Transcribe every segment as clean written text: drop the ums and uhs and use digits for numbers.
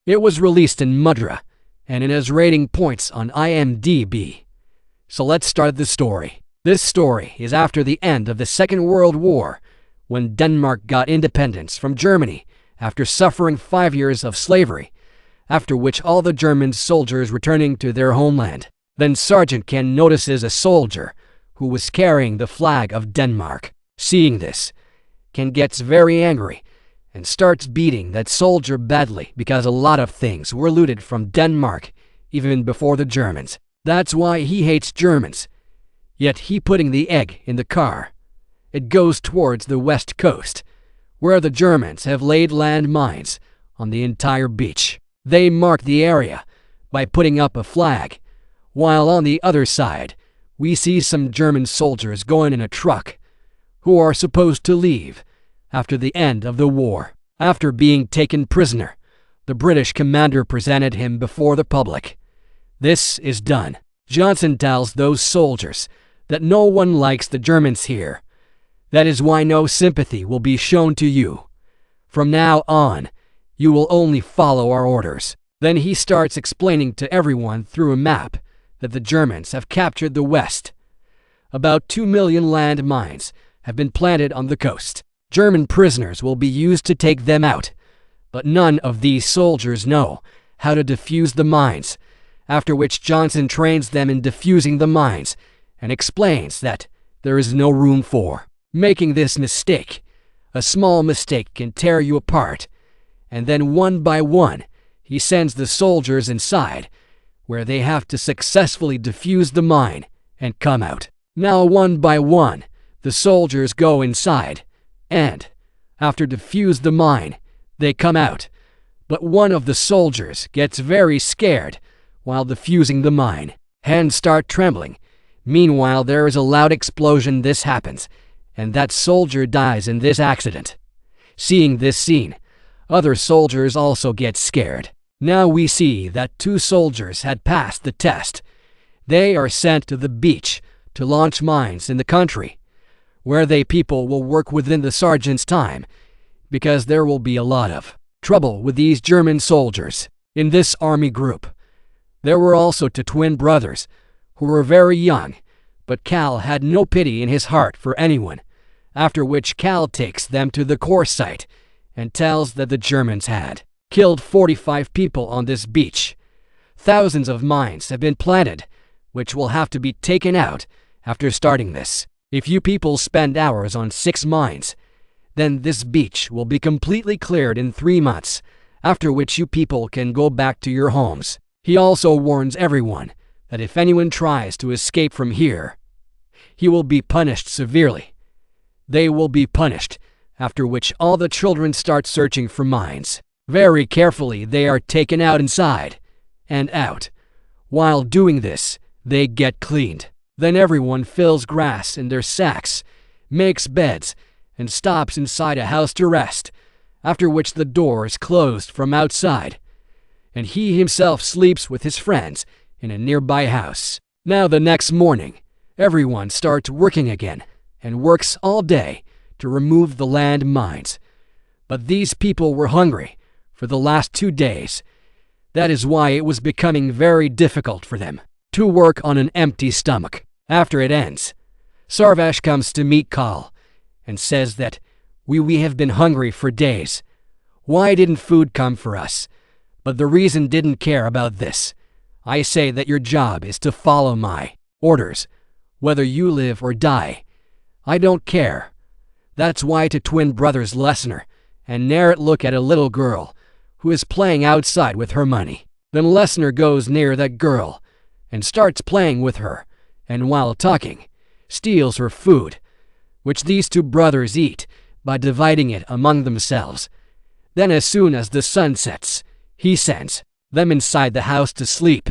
It was released in Mudra, and it has rating points on IMDb. So let's start the story. This story is after the end of the Second World War, when Denmark got independence from Germany after suffering 5 years of slavery, after which all the German soldiers returning to their homeland. Then Sergeant Ken notices a soldier who was carrying the flag of Denmark. Seeing this, Ken gets very angry and starts beating that soldier badly because a lot of things were looted from Denmark even before the Germans. That's why he hates Germans. Yet he putting the egg in the car. It goes towards the west coast, where the Germans have laid landmines on the entire beach. They mark the area by putting up a flag, while on the other side, we see some German soldiers going in a truck who are supposed to leave after the end of the war. After being taken prisoner, the British commander presented him before the public. This is done. Johnson tells those soldiers that no one likes the Germans here. That is why no sympathy will be shown to you. From now on, you will only follow our orders. Then he starts explaining to everyone through a map that the Germans have captured the West. About 2 million land mines have been planted on the coast. German prisoners will be used to take them out, but none of these soldiers know how to defuse the mines, after which Johnson trains them in defusing the mines and explains that there is no room for making this mistake. A small mistake can tear you apart, and then one by one, he sends the soldiers inside, where they have to successfully defuse the mine and come out. Now one by one, the soldiers go inside, and, after defuse the mine, they come out. But one of the soldiers gets very scared while defusing the mine. Hands start trembling. Meanwhile, there is a loud explosion. This happens, and that soldier dies in this accident. Seeing this scene, other soldiers also get scared. Now we see that 2 soldiers had passed the test. They are sent to the beach to launch mines in the country, where they people will work within the sergeant's time, because there will be a lot of trouble with these German soldiers. In this army group, there were also 2 twin brothers who were very young, but Cal had no pity in his heart for anyone, after which Cal takes them to the core site and tells that the Germans had killed 45 people on this beach. Thousands of mines have been planted, which will have to be taken out after starting this. If you people spend hours on 6 mines, then this beach will be completely cleared in 3 months, after which you people can go back to your homes. He also warns everyone that if anyone tries to escape from here, he will be punished severely. They will be punished, after which all the children start searching for mines. Very carefully they are taken out inside and out. While doing this, they get cleaned. Then everyone fills grass in their sacks, makes beds, and stops inside a house to rest, after which the door is closed from outside, and he himself sleeps with his friends in a nearby house. Now the next morning, everyone starts working again and works all day to remove the land mines. But these people were hungry for the last 2 days. That is why it was becoming very difficult for them to work on an empty stomach. After it ends, Sarvash comes to meet Kal and says that we have been hungry for days. Why didn't food come for us? But the reason didn't care about this. I say that your job is to follow my orders, whether you live or die. I don't care. That's why 2 twin brothers Lesnar and Narrett look at a little girl who is playing outside with her money. Then Lesnar goes near that girl and starts playing with her, and while talking, steals her food, which these 2 brothers eat by dividing it among themselves. Then as soon as the sun sets, he sends them inside the house to sleep.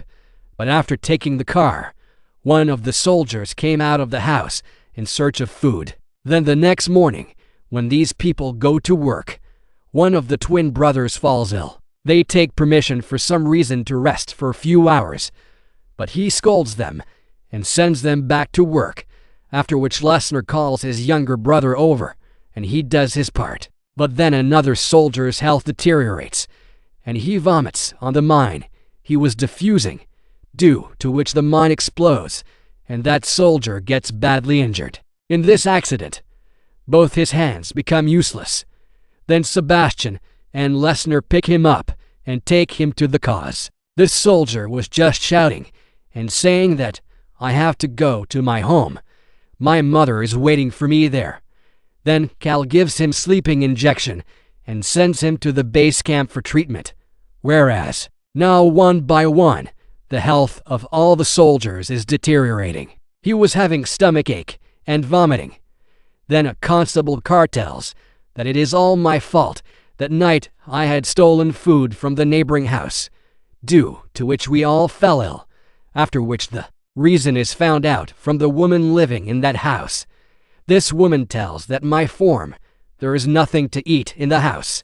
But after taking the car, one of the soldiers came out of the house in search of food. Then the next morning, when these people go to work, one of the twin brothers falls ill. They take permission for some reason to rest for a few hours, but he scolds them and sends them back to work, after which Lesnar calls his younger brother over, and he does his part. But then another soldier's health deteriorates, and he vomits on the mine he was defusing, due to which the mine explodes, and that soldier gets badly injured. In this accident, both his hands become useless. Then Sebastian and Lesnar pick him up and take him to the cause. This soldier was just shouting and saying that, "I have to go to my home. My mother is waiting for me there." Then Cal gives him sleeping injection and sends him to the base camp for treatment. Whereas, now one by one, the health of all the soldiers is deteriorating. He was having stomachache and vomiting. Then a constable tells that it is all my fault. That night I had stolen food from the neighboring house, due to which we all fell ill, after which the reason is found out from the woman living in that house. This woman tells that my form, there is nothing to eat in the house.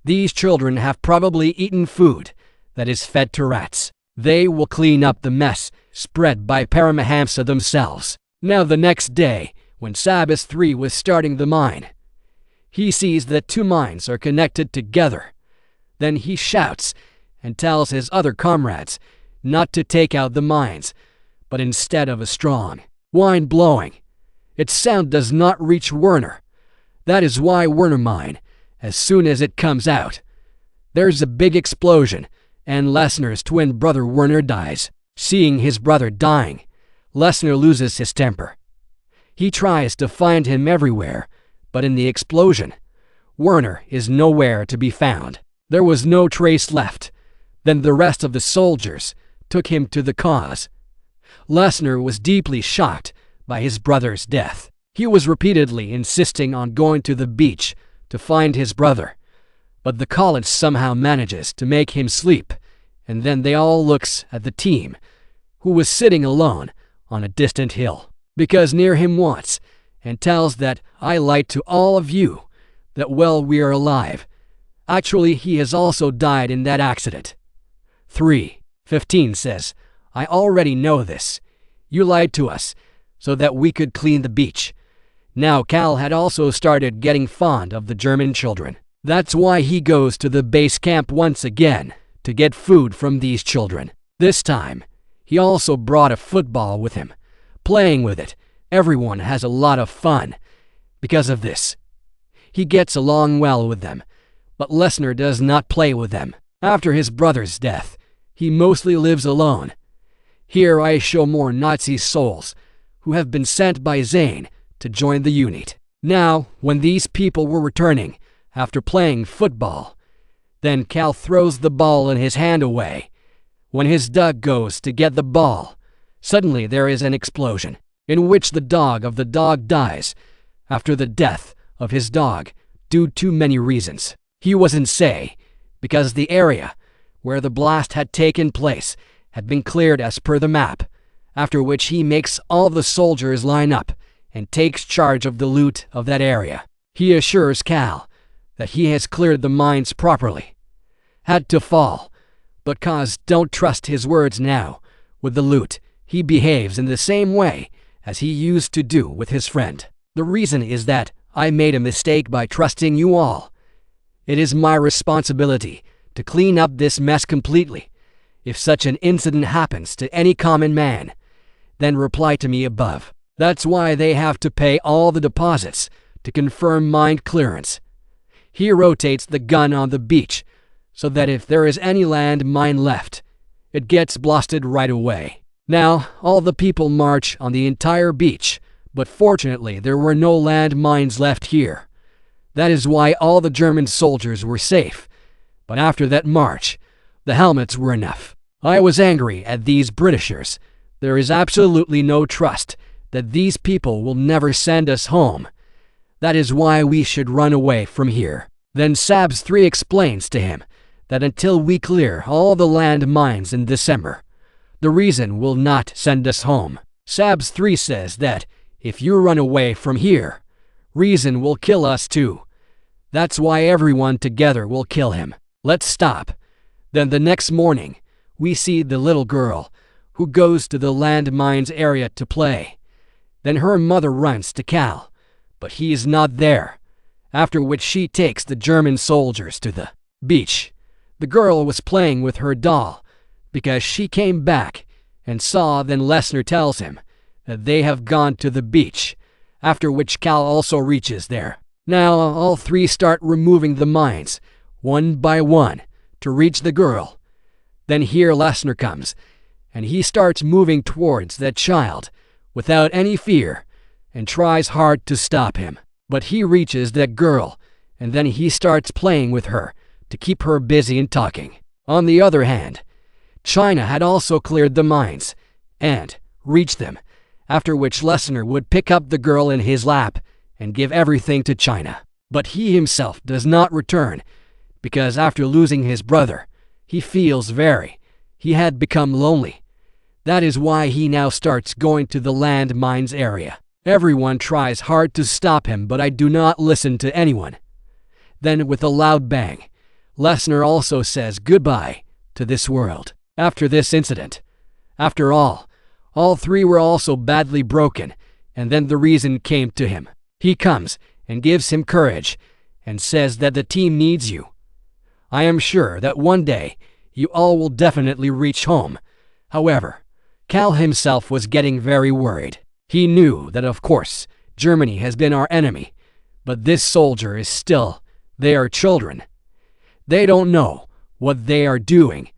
These children have probably eaten food that is fed to rats. They will clean up the mess spread by Paramahamsa themselves. Now the next day, when Sabas III was starting the mine, he sees that two mines are connected together. Then he shouts and tells his other comrades not to take out the mines, but instead of a strong wind blowing, its sound does not reach Werner. That is why Werner mine, as soon as it comes out, there's a big explosion, and Lesnar's twin brother Werner dies. Seeing his brother dying, Lesnar loses his temper. He tries to find him everywhere, but in the explosion, Werner is nowhere to be found. There was no trace left. Then the rest of the soldiers took him to the cause. Lesnar was deeply shocked by his brother's death. He was repeatedly insisting on going to the beach to find his brother, but the college somehow manages to make him sleep, and then they all looks at the team, who was sitting alone on a distant hill, because near him once, and tells that, "I lied to all of you, that while we are alive, actually he has also died in that accident." 3:15 says, "I already know this. You lied to us, so that we could clean the beach." Now Cal had also started getting fond of the German children. That's why he goes to the base camp once again to get food from these children. This time, he also brought a football with him. Playing with it, everyone has a lot of fun. Because of this, he gets along well with them, but Lesnar does not play with them. After his brother's death, he mostly lives alone. Here I show more Nazi souls who have been sent by Zane to join the unit. Now, when these people were returning after playing football, then Cal throws the ball in his hand away. When his dog goes to get the ball, suddenly there is an explosion, in which the dog of the dog dies after the death of his dog due to many reasons. He was insane because the area where the blast had taken place had been cleared as per the map, after which he makes all the soldiers line up and takes charge of the loot of that area. He assures Cal that he has cleared the mines properly. Had to fall, but Kaz don't trust his words now. With the loot, he behaves in the same way as he used to do with his friend. The reason is that I made a mistake by trusting you all. It is my responsibility to clean up this mess completely. If such an incident happens to any common man, then reply to me above. That's why they have to pay all the deposits to confirm mine clearance. He rotates the gun on the beach so that if there is any land mine left, it gets blasted right away. Now, all the people march on the entire beach, but fortunately there were no land mines left here. That is why all the German soldiers were safe. But after that march, the helmets were enough. I was angry at these Britishers. There is absolutely no trust that these people will never send us home. That is why we should run away from here. Then Sabs III explains to him that until we clear all the land mines in December, the reason will not send us home. Sabs III says that if you run away from here, reason will kill us too. That's why everyone together will kill him. Let's stop. Then the next morning, we see the little girl who goes to the land mines area to play. Then her mother runs to Cal, but he is not there, after which she takes the German soldiers to the beach. The girl was playing with her doll because she came back and saw. Then Lesnar tells him that they have gone to the beach, after which Cal also reaches there. Now all three start removing the mines, one by one, to reach the girl. Then here Lesnar comes, and he starts moving towards that child without any fear and tries hard to stop him. But he reaches that girl, and then he starts playing with her to keep her busy and talking. On the other hand, China had also cleared the mines and reached them, after which Lesnar would pick up the girl in his lap and give everything to China. But he himself does not return, because after losing his brother, he had become lonely. That is why he now starts going to the land mines area. Everyone tries hard to stop him, but I do not listen to anyone. Then with a loud bang, Lesnar also says goodbye to this world. After this incident, after all three were also badly broken, and then the reason came to him. He comes and gives him courage and says that the team needs you. I am sure that one day you all will definitely reach home. However, Cal himself was getting very worried. He knew that of course Germany has been our enemy, but this soldier is still, they are children. They don't know what they are doing.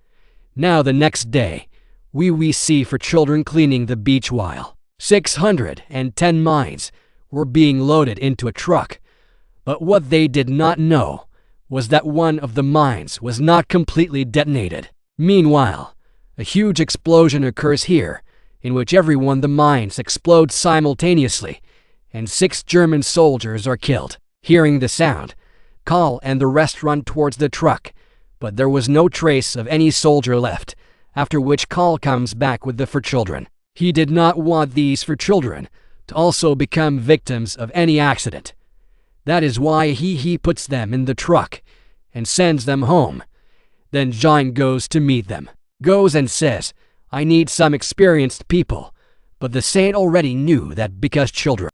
Now the next day, we see for children cleaning the beach while 610 mines were being loaded into a truck. But what they did not know was that one of the mines was not completely detonated. Meanwhile, a huge explosion occurs here, in which the mines explode simultaneously, and 6 German soldiers are killed. Hearing the sound, Cal and the rest run towards the truck, but there was no trace of any soldier left, after which Cal comes back with the 4 children. He did not want these 4 children to also become victims of any accident. That is why he puts them in the truck and sends them home. Then John goes to meet them. Goes and says, I need some experienced people, but the saint already knew that because children